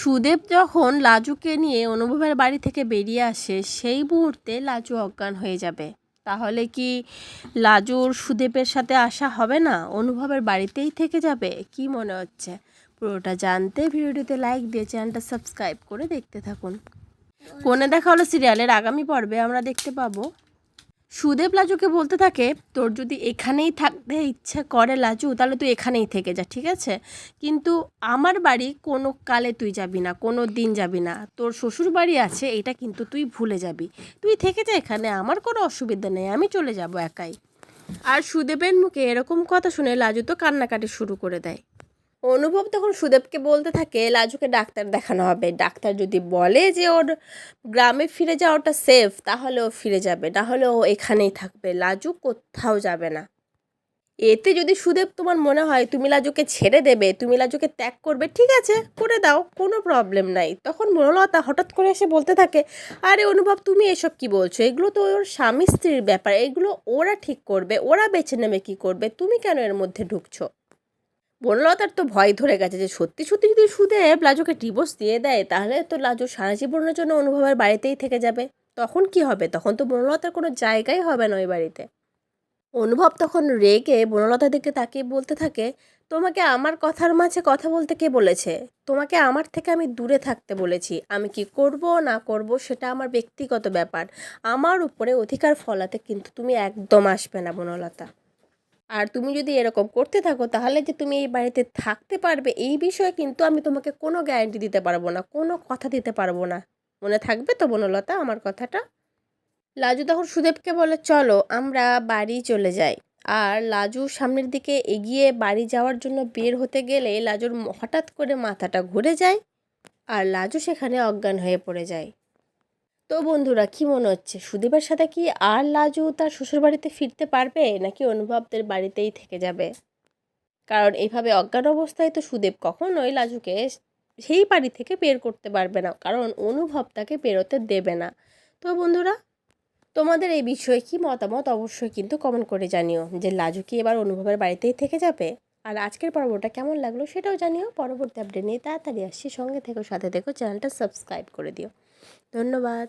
সুদেব যখন লাজুকে নিয়ে অনুভবের বাড়ি থেকে বেরিয়ে আসে সেই মুহূর্তে লাজু অজ্ঞান হয়ে যাবে। তাহলে কি লাজুর সুদেবের সাথে আসা হবে না, অনুভবের বাড়িতেই থেকে যাবে? কি মনে হচ্ছে? পুরোটা জানতে ভিডিওটিতে লাইক দিয়ে চ্যানেলটা সাবস্ক্রাইব করে দেখতে থাকুন। কোণে দেখা হলো সিরিয়ালের আগামী পর্বে আমরা দেখতে পাবো সুদেব লাজুকে বলতে থাকে, তোর যদি এখানেই থাকতে ইচ্ছা করে লাজু, তাহলে তুই এখানেই থেকে যা, ঠিক আছে? কিন্তু আমার বাড়ি কোনো কালে তুই যাবি না, কোনো দিন যাবি না। তোর শ্বশুর বাড়ি আছে, এটা কিন্তু তুই ভুলে যাবি। তুই থেকে যা এখানে, আমার কোনো অসুবিধা নেই, আমি চলে যাব একাই। আর সুদেবের মুখে এরকম কথা শুনে লাজু তো কান্নাকাটি শুরু করে দেয়। অনুভব তখন সুদেবকে বলতে থাকে লাজুকে ডাক্তার দেখানো হবে। ডাক্তার যদি বলে যে ওর গ্রামে ফিরে যাওয়াটা সেফ, তাহলে ও ফিরে যাবে, না হলে ও এখানেই থাকবে, লাজু কোথাও যাবে না। এতে যদি সুদেব তোমার মনে হয় তুমি লাজুকে ছেড়ে দেবে, তুমি লাজুকে ত্যাগ করবে, ঠিক আছে করে দাও, কোনো প্রবলেম নাই। তখন মনোলতা হঠাৎ করে এসে বলতে থাকে, আরে অনুভব তুমি এসব কি বলছো? এগুলো তো ওর স্বামী স্ত্রীর ব্যাপার, এগুলো ওরা ঠিক করবে, ওরা বেছে নেবে কি করবে, তুমি কেন এর মধ্যে ঢুকছো? বনলতার তো ভয় ধরে গেছে যে সত্যি সত্যি যদি সুদেব লাজুকে ডিভোর্স দিয়ে দেয়, তাহলে তো লাজু সারা জীবনের জন্য অনুভবের বাড়িতেই থেকে যাবে। তখন কি হবে? তখন তো বনলতার কোনো জায়গাই হবে না ওই বাড়িতে। অনুভব তখন রেগে বনলতার দিকে তাকিয়ে বলতে থাকে, তোমাকে আমার কথার মাঝে কথা বলতে কে বলেছে? তোমাকে আমার থেকে আমি দূরে থাকতে বলেছি। আমি কি করব না করব সেটা আমার ব্যক্তিগত ব্যাপার, আমার উপরে অধিকার ফলাতে কিন্তু তুমি একদম আসবে না বনলতা। আর তুমি যদি এরকম করতে থাকো, তাহলে যে তুমি এই বাড়িতে থাকতে পারবে এই বিষয়ে কিন্তু আমি তোমাকে কোনো গ্যারান্টি দিতে পারবো না, কোনো কথা দিতে পারবো না। মনে থাকবে তো বনলতা আমার কথাটা? লাজু তখন সুদেবকে বলে, চলো আমরা বাড়ি চলে যাই। আর লাজু সামনের দিকে এগিয়ে বাড়ি যাওয়ার জন্য বের হতে গেলে লাজুর হঠাৎ করে মাথাটা ঘুরে যায় আর লাজু সেখানে অজ্ঞান হয়ে পড়ে যায়। তো বন্ধুরা, কি মনে হচ্ছে সুদেবের সাথে কি আর লাজু তার শ্বশুরবাড়িতে ফিরতে পারবে, নাকি অনুভবদের বাড়িতেই থেকে যাবে? কারণ এইভাবে অজ্ঞান অবস্থায় তো সুদেব কখনোই লাজুকে সেই বাড়ি থেকে বের করতে পারবে না, কারণ অনুভব তাকে বেরোতে দেবে না। তো বন্ধুরা, তোমাদের এই বিষয়ে কি মতামত অবশ্যই কিন্তু কমেন্ট করে জানিও যে লাজু কি এবার অনুভবের বাড়িতেই থেকে যাবে। আর আজকের পর্বটা কেমন লাগলো সেটাও জানিও। পরবর্তী আপডেট নিয়ে তাড়াতাড়ি আসছি, সঙ্গে থেকো, সাথে থেকো, চ্যানেলটা সাবস্ক্রাইব করে দিও। ধন্যবাদ।